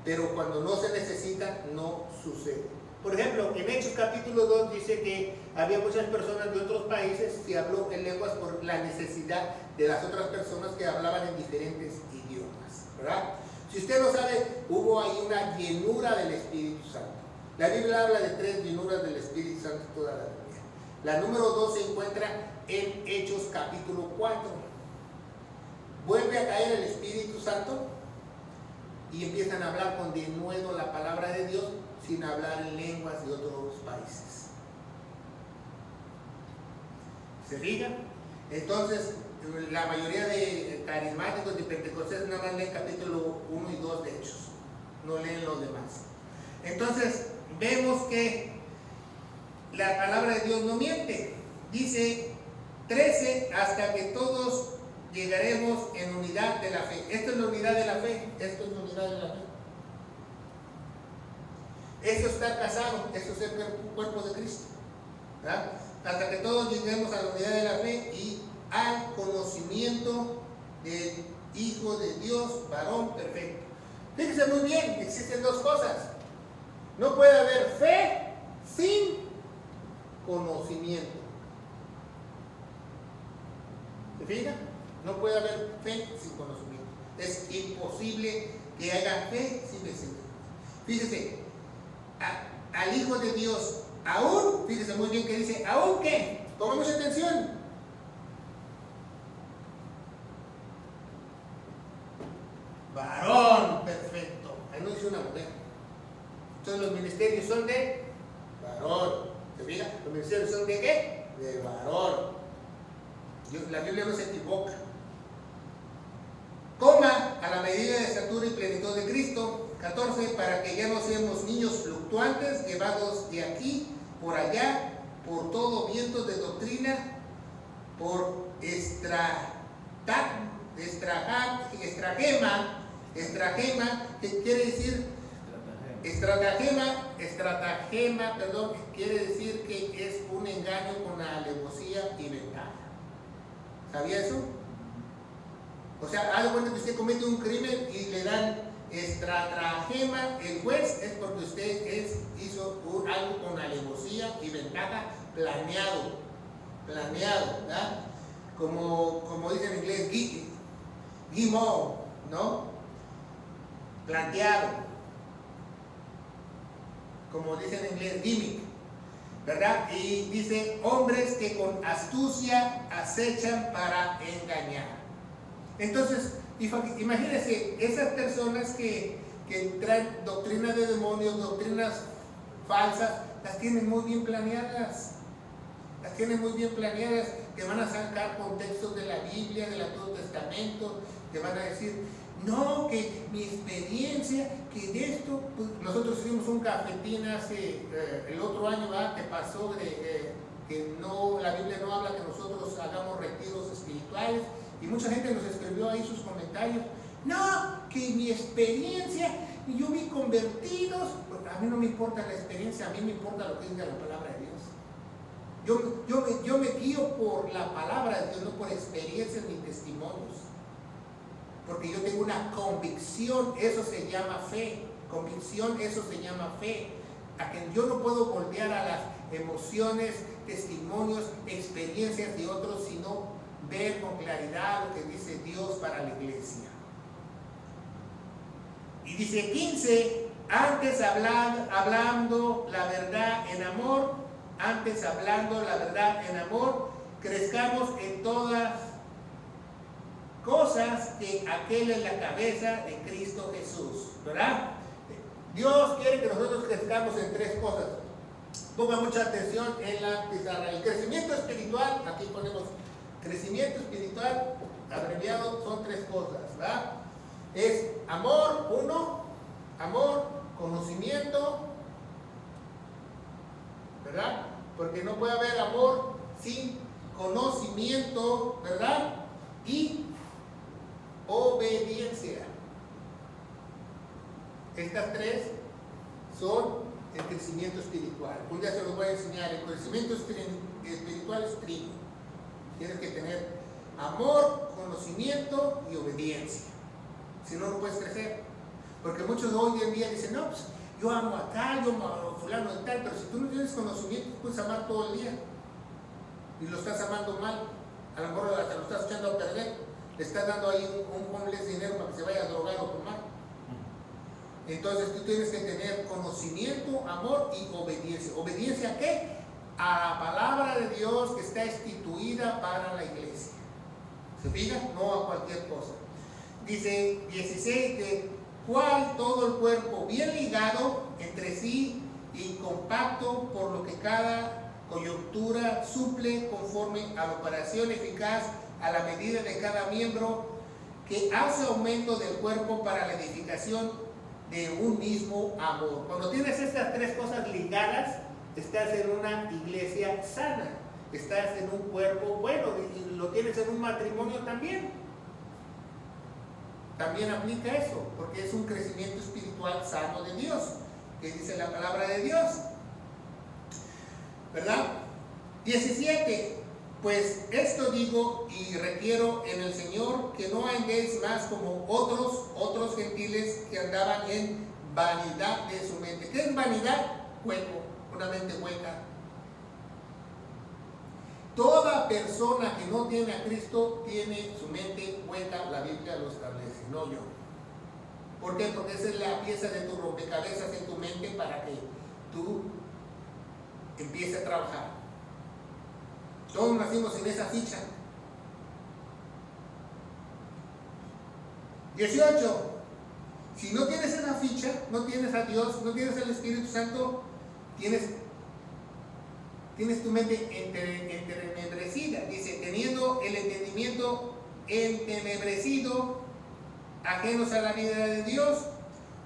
pero cuando no se necesita, no sucede. Por ejemplo, en Hechos capítulo 2 dice que había muchas personas de otros países que habló en lenguas por la necesidad de las otras personas que hablaban en diferentes idiomas, ¿verdad? Si usted lo sabe, hubo ahí una llenura del Espíritu Santo. La Biblia habla de 3 llenuras del Espíritu Santo toda la Biblia. La número 2 se encuentra en Hechos capítulo 4. Vuelve a caer el Espíritu Santo y empiezan a hablar con denuedo la palabra de Dios sin hablar en lenguas de otros países. ¿Se fijan? Entonces, la mayoría de carismáticos y pentecostales nada más leen capítulo 1 y 2 de Hechos, no leen los demás. Entonces, vemos que la palabra de Dios no miente. Dice 13, hasta que todos llegaremos en unidad de la fe. Esto es la unidad de la fe. Esto es la unidad de la fe. Eso está casado, eso es el cuerpo de Cristo, ¿verdad? Hasta que todos lleguemos a la unidad de la fe y al conocimiento del Hijo de Dios, varón perfecto. Fíjense muy bien, existen dos cosas. No puede haber fe sin conocimiento. ¿Se fijan? No puede haber fe sin conocimiento. Es imposible que haya fe sin conocimiento. Fíjese, al Hijo de Dios, aún, fíjese muy bien que dice, aún que, toma mucha atención. Varón perfecto. Ahí no dice una mujer. Entonces los ministerios son de varón. ¿Se fija? Los ministerios son de ¿qué? De varón. La Biblia no se equivoca. Coma a la medida de estatura y plenitud de Cristo. 14, para que ya no seamos niños fluctuantes, llevados de aquí, por allá, por todo viento de doctrina, por estragema, que quiere decir, estratagema, quiere decir que es un engaño con alevosía y ventaja. ¿Sabía eso? O sea, haz de cuenta que usted comete un crimen y le dan estratagema, el juez, es porque usted hizo algo con alevosía y ventaja, planeado, ¿verdad? Como dice en inglés, gimo, ¿no? Planteado, como dice en inglés, gimmick, ¿verdad? Y dice, hombres que con astucia acechan para engañar. Entonces, imagínense, esas personas que traen doctrinas de demonios, doctrinas falsas, las tienen muy bien planeadas. Te van a sacar contextos de la Biblia, del Antiguo Testamento, te van a decir, no, que mi experiencia, que de esto, pues, nosotros hicimos un cafetín hace, el otro año, ¿verdad? Que pasó que no, la Biblia no habla que nosotros hagamos retiros espirituales. Y mucha gente nos escribió ahí sus comentarios. No, que mi experiencia, y yo vi convertidos. A mí no me importa la experiencia, a mí me importa lo que diga la palabra de Dios. Yo me guío por la palabra de Dios, no por experiencias ni testimonios. Porque yo tengo una convicción, eso se llama fe. Convicción, eso se llama fe. A que yo no puedo voltear a las emociones, testimonios, experiencias de otros, sino ver con claridad lo que dice Dios para la iglesia. Y dice 15, antes hablando la verdad en amor, crezcamos en todas cosas que aquel es la cabeza de Cristo Jesús, ¿verdad? Dios quiere que nosotros crezcamos en tres cosas. Ponga mucha atención en la pizarra. El crecimiento espiritual, aquí ponemos crecimiento espiritual, abreviado, son tres cosas, ¿verdad? Es amor, amor, conocimiento, ¿verdad? Porque no puede haber amor sin conocimiento, ¿verdad? Y obediencia. Estas tres son el crecimiento espiritual. Un día se los voy a enseñar. El crecimiento espiritual es trigo. Tienes que tener amor, conocimiento y obediencia. Si no, no puedes crecer. Porque muchos hoy en día dicen, no, pues yo amo a tal, yo amo a fulano de tal, pero si tú no tienes conocimiento, puedes amar todo el día. Y lo estás amando mal. A lo mejor hasta lo estás echando a perder. Le estás dando ahí un homeless dinero para que se vaya a drogar o tomar. Entonces tú tienes que tener conocimiento, amor y obediencia. ¿Obediencia a qué? A la palabra de Dios que está instituida para la iglesia. ¿Se fijan? No a cualquier cosa. Dice 16, de cual todo el cuerpo bien ligado entre sí y compacto, por lo que cada coyuntura suple conforme a la operación eficaz a la medida de cada miembro, que hace aumento del cuerpo para la edificación de un mismo amor. Cuando tienes estas tres cosas ligadas, estás en una iglesia sana, estás en un cuerpo bueno, y lo tienes en un matrimonio también. También aplica eso, porque es un crecimiento espiritual sano de Dios, que dice la palabra de Dios, ¿verdad? 17. Pues esto digo y requiero en el Señor, que no andéis más como otros gentiles que andaban en vanidad de su mente. ¿Qué es vanidad? Hueco, una mente hueca. Toda persona que no tiene a Cristo tiene su mente hueca, la Biblia lo establece, no yo. ¿Por qué? Porque esa es la pieza de tu rompecabezas en tu mente para que tú empieces a trabajar. Todos nacimos en esa ficha. 18. Si no tienes esa ficha, no tienes a Dios, no tienes al Espíritu Santo, tienes tu mente entenebrecida. Dice, teniendo el entendimiento entenebrecido, ajenos a la vida de Dios,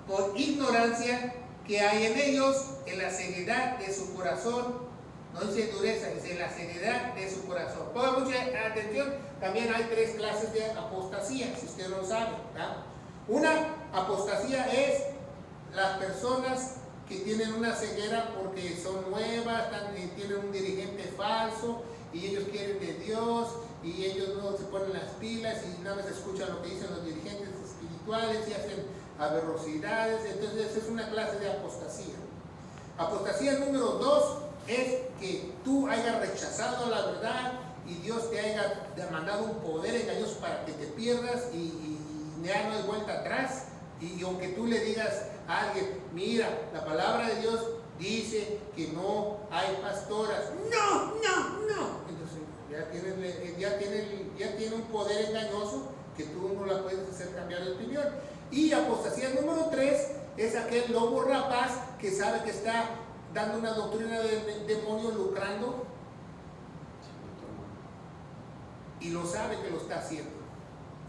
por ignorancia que hay en ellos, en la ceguedad de su corazón. No dice dureza, dice la ceguedad de su corazón. Pongan mucha atención, también hay tres clases de apostasía, si usted no lo sabe, ¿verdad? Una apostasía es las personas que tienen una ceguera porque son nuevas, tienen un dirigente falso y ellos quieren de Dios y ellos no se ponen las pilas y nada más escuchan lo que dicen los dirigentes espirituales y hacen aberrosidades. Entonces esa es una clase de apostasía. Apostasía número 2 es que tú hayas rechazado la verdad y Dios te haya mandado un poder engañoso para que te pierdas y ya no hay vuelta atrás. Y aunque tú le digas a alguien, mira, la palabra de Dios dice que no hay pastoras. No. Entonces ya tiene un poder engañoso que tú no la puedes hacer cambiar de opinión. Y apostasía número 3 es aquel lobo rapaz que sabe que está dando una doctrina de demonio, lucrando, y lo sabe que lo está haciendo,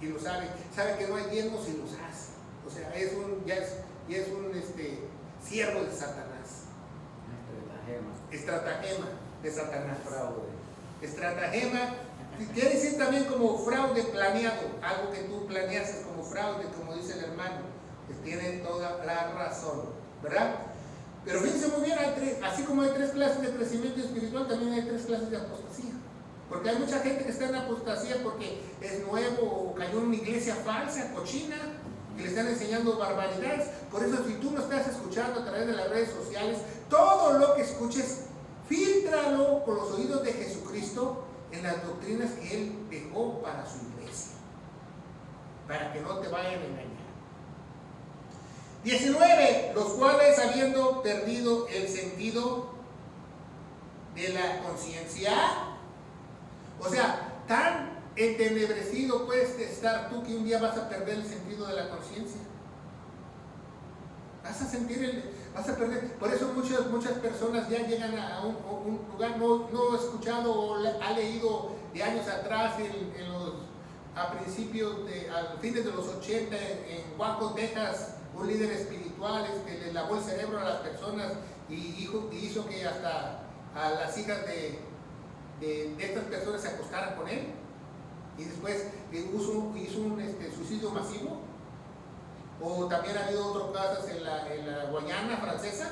y lo sabe que no hay diezmos y los hace. O sea, ya es un siervo de Satanás. Estratagema de Satanás. Fraude. Estratagema quiere decir también como fraude planeado, algo que tú planeaste como fraude, como dice el hermano, que tiene toda la razón, ¿verdad? Pero fíjense muy bien, así como hay tres clases de crecimiento espiritual, también hay tres clases de apostasía. Porque hay mucha gente que está en apostasía porque es nuevo o cayó en una iglesia falsa, cochina, que le están enseñando barbaridades. Por eso, si tú no estás escuchando a través de las redes sociales, todo lo que escuches, fíltralo con los oídos de Jesucristo en las doctrinas que Él dejó para su iglesia, para que no te vayan a engañar. 19. Los cuales, habiendo perdido el sentido de la conciencia, o sea, tan entenebrecido puedes estar tú que un día vas a perder el sentido de la conciencia. Vas a perder. Por eso muchas personas ya llegan a un lugar, no he escuchado o ha leído de años atrás, a fines de los 80, en Waco, Texas, un líder espiritual que le lavó el cerebro a las personas y hizo que hasta a las hijas de estas personas se acostaran con él, y después hizo un suicidio masivo. O también ha habido otros casos en la Guayana francesa,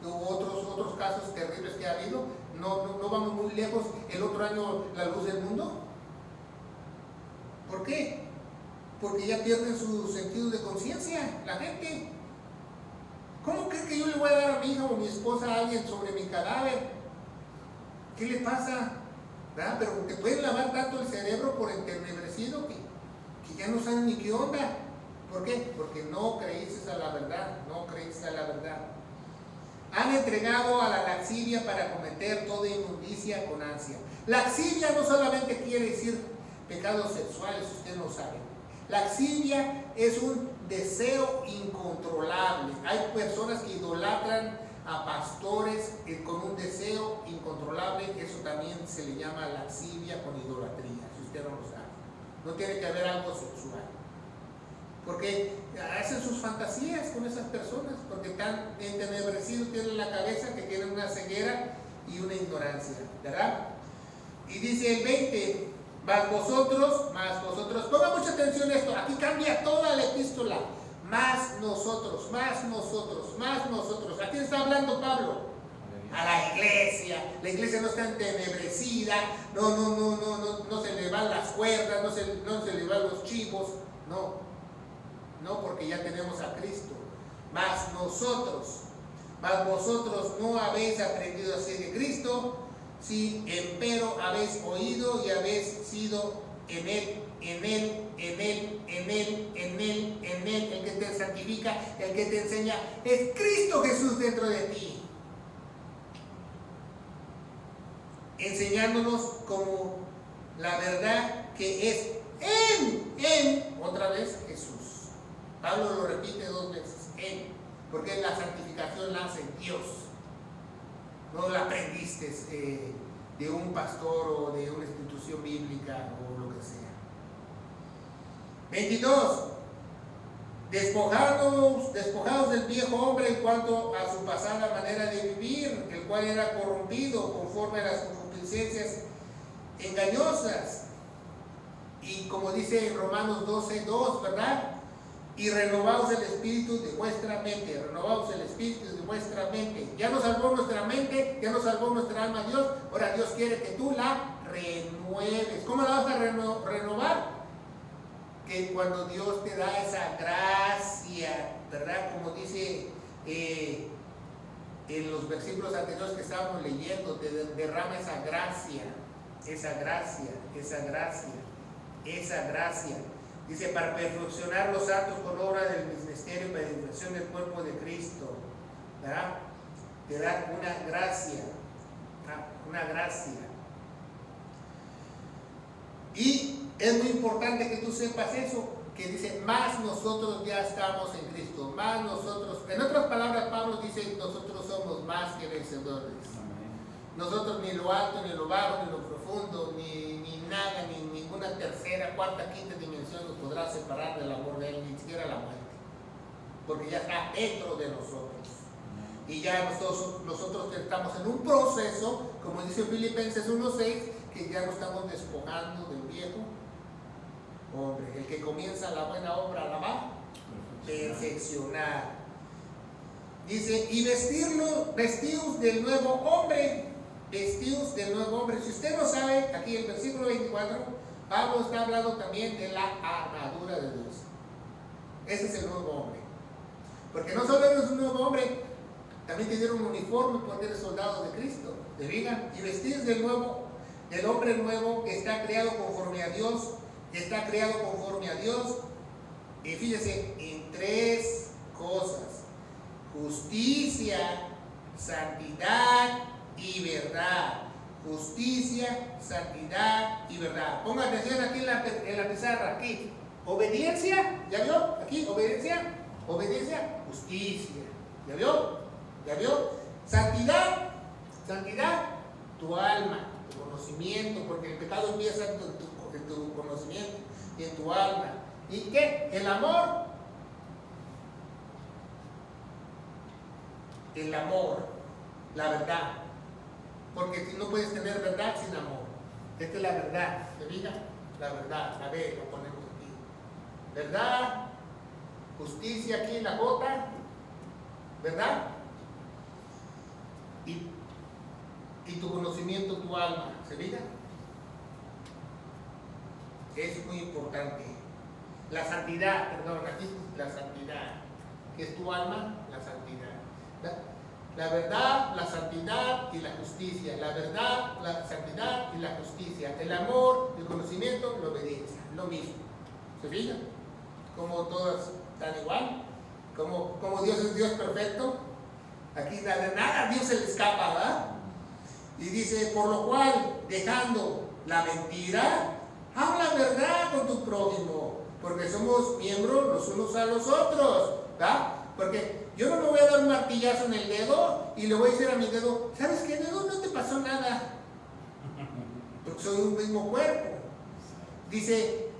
hubo otros casos terribles que ha habido. No vamos muy lejos, el otro año la luz del mundo. ¿Por qué? Porque ya pierden su sentido de conciencia la gente. ¿Cómo crees que yo le voy a dar a mi hija o a mi esposa a alguien sobre mi cadáver? ¿Qué le pasa? ¿Verdad? Pero te pueden lavar tanto el cerebro por entenebrecido que ya no saben ni qué onda. ¿Por qué? Porque no creíste a la verdad, Han entregado a la laxivia para cometer toda inmundicia con ansia. Laxivia no solamente quiere decir pecados sexuales, usted no sabe. Laxivia es un deseo incontrolable. Hay personas que idolatran a pastores con un deseo incontrolable. Eso también se le llama laxivia con idolatría, si usted no lo sabe. no tiene que haber algo sexual. Porque hacen sus fantasías con esas personas, porque tan entenebrecidos tienen la cabeza que tienen una ceguera y una ignorancia, ¿verdad? Y dice el 20, más vosotros, ponga mucha atención a esto, aquí cambia toda la epístola, más nosotros, más nosotros, más nosotros. ¿A quién está hablando Pablo? A la iglesia no está entenebrecida, no se le van las cuerdas, no se le van los chivos, no, porque ya tenemos a Cristo. Mas vosotros no habéis aprendido así de Cristo, si empero habéis oído y habéis sido en él, el que te santifica, el que te enseña, es Cristo Jesús dentro de ti, enseñándonos como la verdad que es en, otra vez Jesús. Pablo lo repite 2 veces, porque la santificación la hace Dios. No la aprendiste de un pastor o de una institución bíblica o lo que sea. 22. Despojados del viejo hombre en cuanto a su pasada manera de vivir, el cual era corrompido conforme a las concupiscencias engañosas. Y como dice en Romanos 12:2, ¿verdad? Y renovaos el espíritu de vuestra mente, Ya nos salvó nuestra mente, ya nos salvó nuestra alma Dios, ahora Dios quiere que tú la renueves. ¿Cómo la vas a renovar? Que cuando Dios te da esa gracia, ¿verdad? Como dice en los versículos anteriores que estábamos leyendo, te derrama esa gracia. Dice, para perfeccionar los santos con obra del ministerio para la edificación del cuerpo de Cristo, ¿verdad? Te da una gracia. Y es muy importante que tú sepas eso, que dice, más nosotros ya estamos en Cristo, más nosotros, en otras palabras Pablo dice, nosotros somos más que vencedores. Nosotros ni lo alto, ni lo bajo, ni lo profundo, ni nada, ni ninguna tercera, cuarta, quinta dimensión nos podrá separar del amor de Él, ni siquiera la muerte, porque ya está dentro de nosotros. Y ya nosotros estamos en un proceso, como dice Filipenses 1:6, que ya nos estamos despojando del viejo hombre. El que comienza la buena obra la va a perfeccionar. Dice, y vestidos del nuevo hombre. Si usted no sabe, aquí el versículo 24, Pablo está hablando también de la armadura de Dios. Ese es el nuevo hombre. Porque no solo eres un nuevo hombre, también te dieron un uniforme porque eres soldado de Cristo. ¿Te digan? Y vestidos del hombre nuevo que está creado conforme a Dios. Y fíjese, en 3 cosas: justicia, santidad y verdad. Ponga atención aquí en la pizarra, aquí. Obediencia, ¿ya vio? Aquí, obediencia, justicia. ¿Ya vio? Santidad, tu alma, tu conocimiento, porque el pecado empieza en tu conocimiento y en tu alma. ¿Y qué? El amor, la verdad. Porque no puedes tener verdad sin amor. Esta es la verdad, ¿te diga? La verdad, la B, lo ponemos aquí. Verdad, justicia aquí en la J, ¿verdad? Y tu conocimiento, tu alma, ¿se diga? Es muy importante. La santidad, aquí la santidad. ¿Qué es tu alma? La santidad. La verdad, la santidad y la justicia. La verdad, la santidad y la justicia. El amor, el conocimiento, la obediencia. Lo mismo. ¿Se fijan? Como todas están igual. Como Dios es Dios perfecto. Aquí nada a Dios se le escapa, ¿verdad? Y dice, por lo cual, dejando la mentira, habla verdad con tu prójimo, porque somos miembros los unos a los otros, ¿verdad? Porque yo no me voy a dar un martillazo en el dedo y le voy a decir a mi dedo, ¿sabes qué, dedo? No te pasó nada, porque soy un mismo cuerpo. Dice,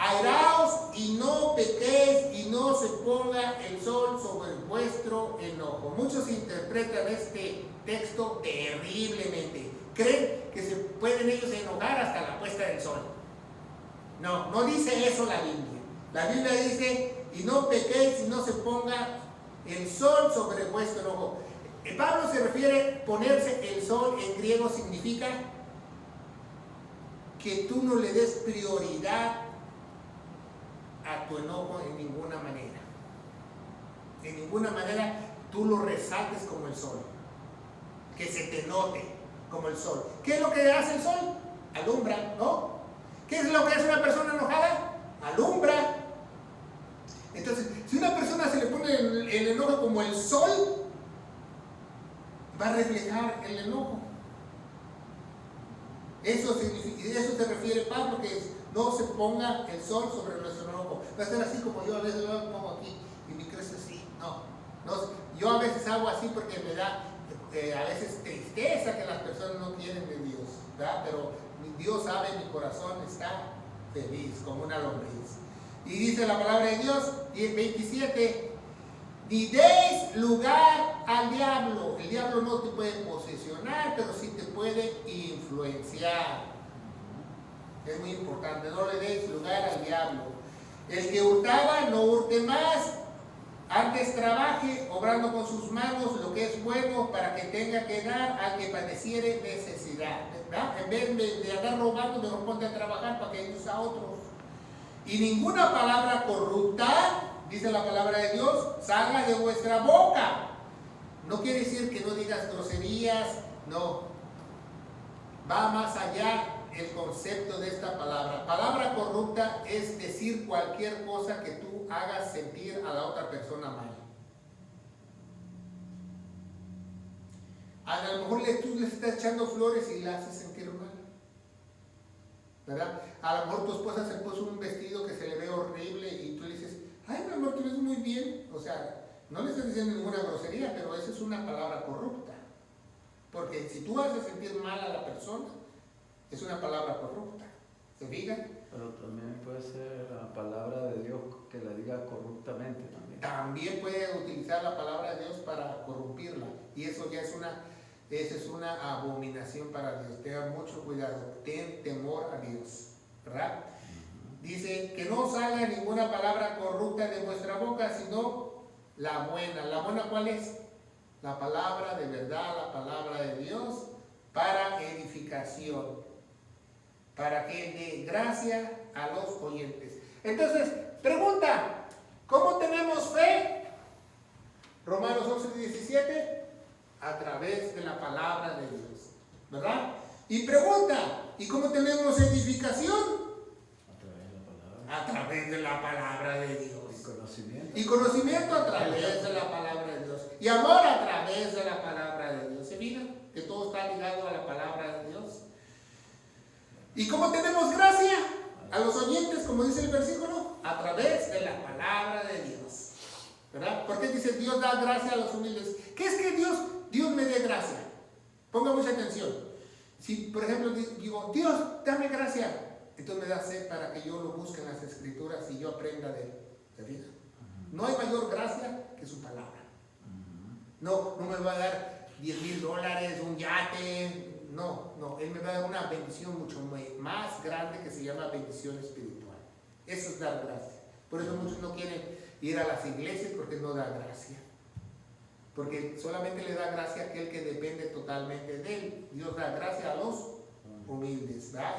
airaos y no pequéis y no se ponga el sol sobre vuestro enojo. Muchos interpretan este texto terriblemente. Creen que se pueden ellos enojar hasta la puesta del sol. No, no dice eso la Biblia. La Biblia dice, y no pequéis y no se ponga el sol sobre vuestro enojo. Pablo se refiere, ponerse el sol en griego significa que tú no le des prioridad a tu enojo en ninguna manera. En ninguna manera tú lo resaltes como el sol. Que se te note como el sol. ¿Qué es lo que hace el sol? Alumbra, ¿no? ¿Qué es lo que hace una persona enojada? Alumbra. Entonces, si una persona se le pone el enojo como el sol, va a reflejar el enojo. Eso se refiere Pablo, que no se ponga el sol sobre nuestro enojo. Va a ser así como yo a veces lo pongo aquí y me crece así. No, yo a veces hago así porque me da a veces tristeza que las personas no quieren de Dios, ¿verdad? Pero Dios sabe, mi corazón está feliz como una lombriz. Y dice la palabra de Dios, 27, ni deis lugar al diablo. El diablo no te puede posesionar, pero sí te puede influenciar. Es muy importante, no le deis lugar al diablo. El que hurtaba, no hurte más. Antes trabaje, obrando con sus manos lo que es bueno, para que tenga que dar al que padeciere necesidad, ¿verdad? En vez de andar robando, mejor ponte a trabajar para que ayudes a otros. Y ninguna palabra corrupta, dice la palabra de Dios, salga de vuestra boca. No quiere decir que no digas groserías, no. Va más allá el concepto de esta palabra. Palabra corrupta es decir cualquier cosa que tú hagas sentir a la otra persona mal. A lo mejor tú le estás echando flores y la haces sentir mal, ¿verdad? A lo mejor tu esposa se puso un vestido que se le ve horrible y tú le dices, ay, mi amor, tú ves muy bien. O sea, no le estás diciendo ninguna grosería, pero esa es una palabra corrupta. Porque si tú haces sentir mal a la persona, es una palabra corrupta. ¿Se fijan? Pero también puede ser la palabra de Dios que la diga corruptamente también. También puede utilizar la palabra de Dios para corrompirla. Y eso ya es una abominación para Dios. Tengan mucho cuidado. Ten temor a Dios. ¿Verdad? Dice que no salga ninguna palabra corrupta de vuestra boca, sino la buena. ¿La buena cuál es? La palabra de verdad, la palabra de Dios, para edificación, para que dé gracia a los oyentes. Entonces, pregunta, ¿cómo tenemos fe? Romanos 11:17, a través de la palabra de Dios, ¿verdad? Y pregunta, ¿y cómo tenemos edificación? A través de la palabra de Dios. Y conocimiento a través de la palabra de Dios. Y amor a través de la palabra de Dios. ¿Se fijan? Que todo está ligado a la palabra de Dios. ¿Y cómo tenemos gracia? A los oyentes, como dice el versículo, a través de la palabra de Dios. ¿Verdad? Porque dice Dios da gracia a los humildes. ¿Qué es que Dios me dé gracia? Ponga mucha atención. Si, por ejemplo, digo, Dios, dame gracia. Entonces me da sed para que yo lo busque en las escrituras y yo aprenda de él. ¿Se fija? No hay mayor gracia que su palabra. No me va a dar $10,000, un yate. No, Él me va a dar una bendición mucho más grande que se llama bendición espiritual. Eso es dar gracia. Por eso muchos no quieren ir a las iglesias porque no da gracia. Porque solamente le da gracia a aquel que depende totalmente de Él. Dios da gracia a los humildes, ¿verdad?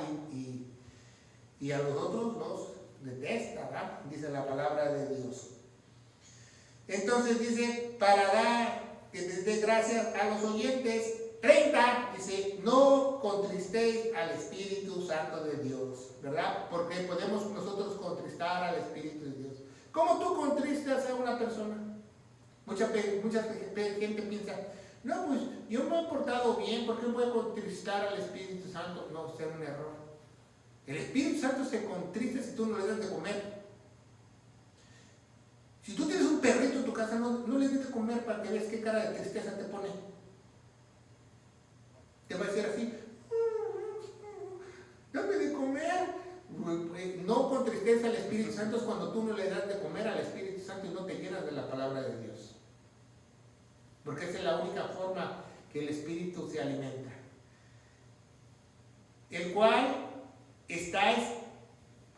Y a los otros los detesta, ¿verdad? Dice la palabra de Dios. Entonces dice, para dar, que les dé gracias a los oyentes. 30, dice, no contristéis al Espíritu Santo de Dios, ¿verdad? Porque podemos nosotros contristar al Espíritu de Dios. ¿Cómo tú contristas a una persona? Mucha gente piensa, no, pues yo me he portado bien, ¿por qué voy a contristar al Espíritu Santo? No, es un error. El Espíritu Santo se contrista si tú no le das de comer. Si tú tienes un perrito en tu casa, no le des de comer para que veas qué cara de tristeza te pone. Te va a decir así, dame de comer. No con tristeza al Santo es cuando tú no le das de comer al Espíritu Santo y no te llenas de la palabra de Dios. Porque esa es la única forma que el Espíritu se alimenta. El cual estáis,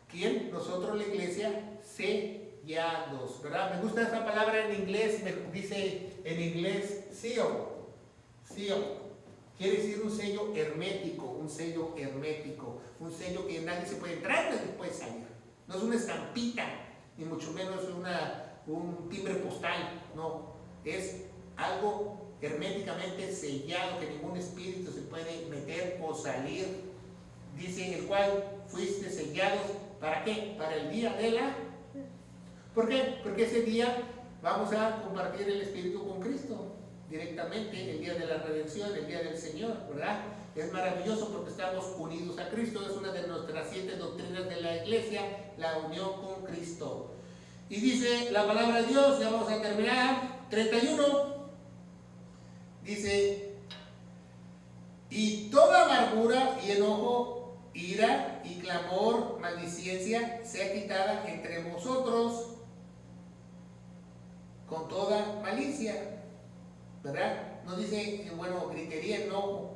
¿quién? Nosotros la iglesia, sellados, ¿verdad? Me gusta esa palabra en inglés, me dice en inglés seal. Quiere decir un sello hermético, un sello que nadie se puede entrar ni se puede salir. No es una estampita, ni mucho menos un timbre postal, no, es algo herméticamente sellado que ningún espíritu se puede meter o salir. Dice, el cual fuiste sellados, ¿para qué? Para el día de la... ¿Por qué? Porque ese día vamos a compartir el Espíritu con Cristo directamente, el día de la redención, el día del Señor, ¿verdad? Es maravilloso porque estamos unidos a Cristo, es una de nuestras 7 doctrinas de la iglesia, la unión con Cristo. Y dice la palabra de Dios, ya vamos a terminar, 31, dice, y toda amargura y enojo, ira y clamor, maldicencia, sea quitada entre vosotros con toda malicia, ¿verdad? No dice, bueno, gritería, enojo,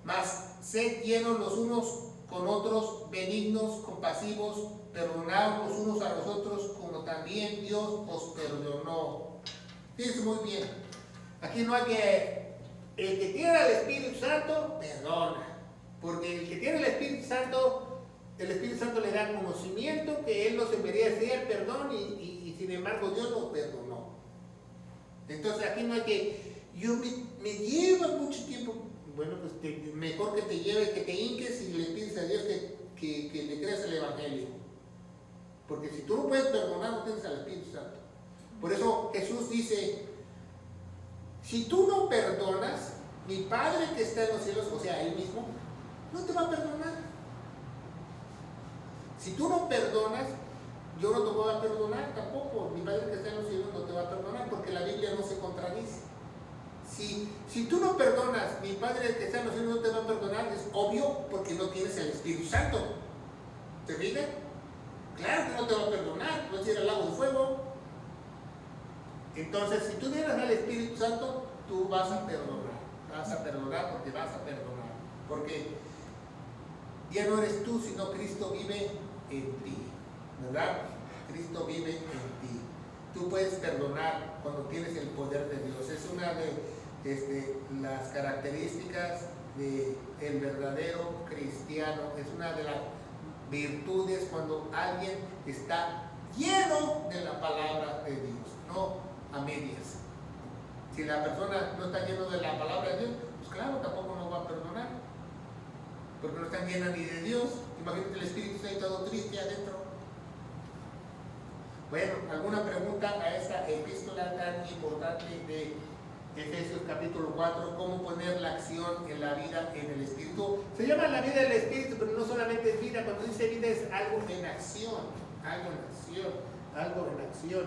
mas sed llenos los unos con otros, benignos, compasivos, perdonados los unos a los otros, como también Dios os perdonó. Fíjense muy bien, aquí no hay que, el que tiene al Espíritu Santo, perdona, porque el que tiene el Espíritu Santo le da conocimiento que Él nos debería hacer perdón y sin embargo Dios nos perdonó. Entonces aquí no hay que, me lleva mucho tiempo, bueno, pues mejor que te lleve, que te hinques y le pides a Dios que le creas el Evangelio. Porque si tú no puedes perdonar, no tienes al Espíritu Santo. Por eso Jesús dice, si tú no perdonas, mi Padre que está en los cielos, o sea, Él mismo, no te va a perdonar. Si tú no perdonas, yo no te voy a perdonar tampoco. Mi Padre que está en los cielos no te va a perdonar, porque la Biblia no se contradice. Si tú no perdonas, mi Padre que está en los cielos no te va a perdonar, es obvio, porque no tienes el Espíritu Santo. ¿Te fijas? Claro que no te va a perdonar, vas a ir al lago de fuego. Entonces, si tú tienes al Espíritu Santo, tú vas a perdonar. Vas a perdonar porque vas a perdonar. Porque ya no eres tú, sino Cristo vive en ti. ¿Verdad? Cristo vive en ti. Tú puedes perdonar cuando tienes el poder de Dios. Es una de las características del verdadero cristiano. Es una de las virtudes cuando alguien está lleno de la palabra de Dios, no a medias. Si la persona no está lleno de la palabra de Dios, pues claro, tampoco nos va a perdonar, porque no está llena ni de Dios. Imagínate el Espíritu está ahí todo triste adentro. Bueno, ¿alguna pregunta a esta epístola tan importante de Efesios capítulo 4? ¿Cómo poner la acción en la vida en el Espíritu? Se llama la vida del Espíritu, pero no solamente es vida. Cuando dice vida es algo en acción, algo en acción.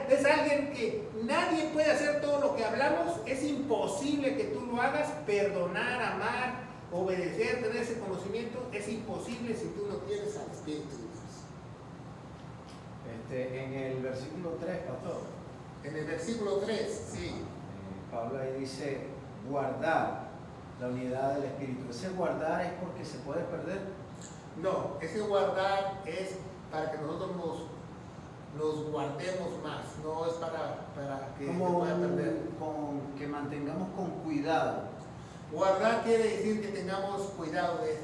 Es alguien que nadie puede hacer todo lo que hablamos. Es imposible que tú lo hagas, perdonar, amar, obedecer, tener ese conocimiento. Es imposible si tú no tienes al Espíritu de Dios. En el versículo 3, pastor. En el versículo 3, sí. Pablo ahí dice, guardar la unidad del Espíritu. ¿Ese guardar es porque se puede perder? No, ese guardar es para que nosotros nos guardemos más, no es para que se pueda perder. Que mantengamos con cuidado. Guardar quiere decir que tengamos cuidado de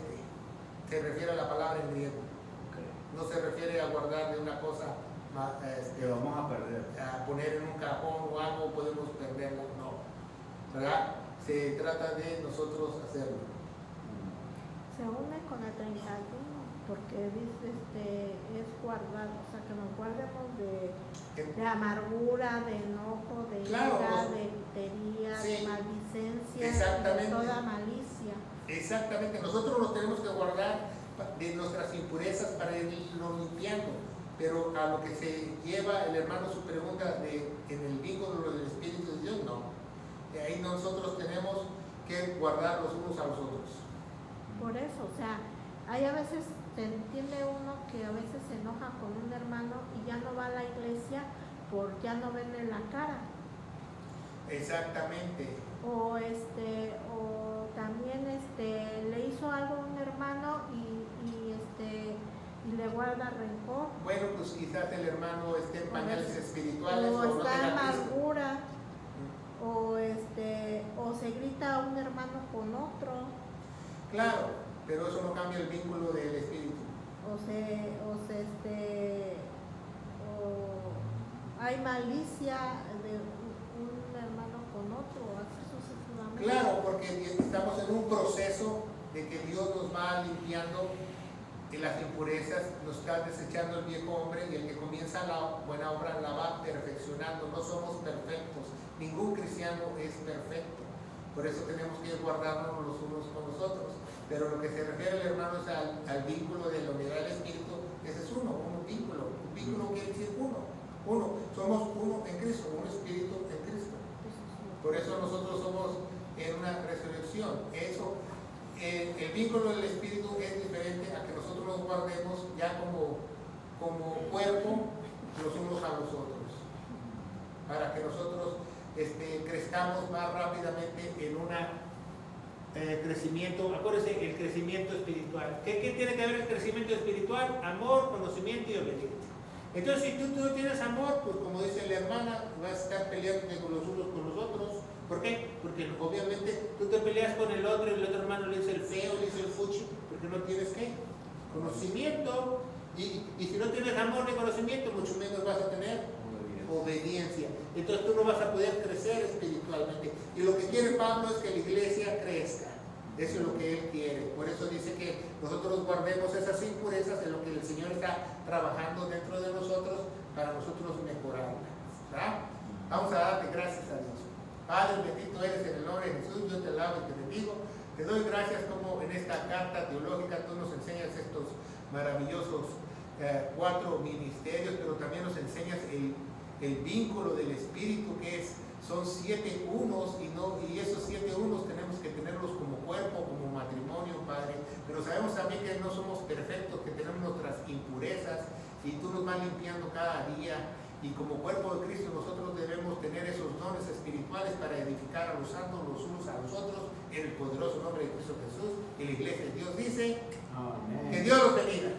se refiere a la palabra en griego. Okay. No se refiere a guardar de una cosa que vamos a perder. A poner en un cajón o algo, podemos perderla, no. ¿Verdad? Se trata de nosotros hacerlo. Se une con el 31, porque dice es guardar, o sea, que nos guardemos de amargura, de enojo, de ira, de gritería, sí, de maldicencia, de toda malicia. Exactamente, nosotros nos tenemos que guardar de nuestras impurezas para irnos limpiando, pero a lo que se lleva el hermano su pregunta en el vínculo del Espíritu de Dios, no. Ahí nosotros tenemos que guardar los unos a los otros. Por eso, o sea, hay a veces se entiende uno que a veces se enoja con un hermano y ya no va a la iglesia por ya no verle la cara. Exactamente. O también le hizo algo a un hermano y le guarda rencor. Bueno, pues quizás el hermano esté en pañales espirituales o o no está en tenga Cristo. amargura, o se grita a un hermano con otro. Claro, pero eso no cambia el vínculo del espíritu. O hay malicia de un hermano con otro, así sucesivamente. Claro, porque estamos en un proceso de que Dios nos va limpiando de las impurezas, nos está desechando el viejo hombre, y el que comienza la buena obra la va perfeccionando. No somos perfectos, ningún cristiano es perfecto, por eso tenemos que guardarnos los unos con los otros. Pero lo que se refiere el hermano es al vínculo de la unidad del espíritu. Ese es un vínculo quiere decir uno, somos uno en Cristo, un espíritu en Cristo. Por eso nosotros somos en una resurrección. El vínculo del espíritu es diferente a que nosotros nos guardemos ya como cuerpo los unos a los otros, para que nosotros crezcamos más rápidamente en un crecimiento. Acuérdense, el crecimiento espiritual. ¿Qué tiene que ver el crecimiento espiritual? Amor, conocimiento y obediencia. Entonces, si tú no tienes amor, pues como dice la hermana, vas a estar peleando con los unos con los otros. ¿Por qué? Porque obviamente tú te peleas con el otro y el otro hermano le dice el feo, le dice el fuchi, porque no tienes ¿qué? Conocimiento. Y si no tienes amor ni conocimiento, mucho menos vas a tener obediencia. Entonces tú no vas a poder crecer espiritualmente. Y lo que quiere Pablo es que la iglesia crezca. Eso es lo que él quiere. Por eso dice que nosotros guardemos esas impurezas en lo que el Señor está trabajando dentro de nosotros para nosotros mejorarlas. ¿Verdad? Vamos a darle gracias a Dios. Padre, bendito eres en el nombre de Jesús. Yo te alabo y te bendigo. Te doy gracias como en esta carta teológica tú nos enseñas estos maravillosos 4 ministerios, pero también nos enseñas el vínculo del Espíritu, que son 7 unos, y esos 7 unos tenemos que tenerlos como cuerpo, como matrimonio, Padre. Pero sabemos también que no somos perfectos, que tenemos nuestras impurezas, y tú nos vas limpiando cada día. Y como cuerpo de Cristo nosotros debemos tener esos dones espirituales para edificar a los santos los unos a los otros en el poderoso nombre de Cristo Jesús. Y la iglesia de Dios dice, amén. Que Dios los bendiga.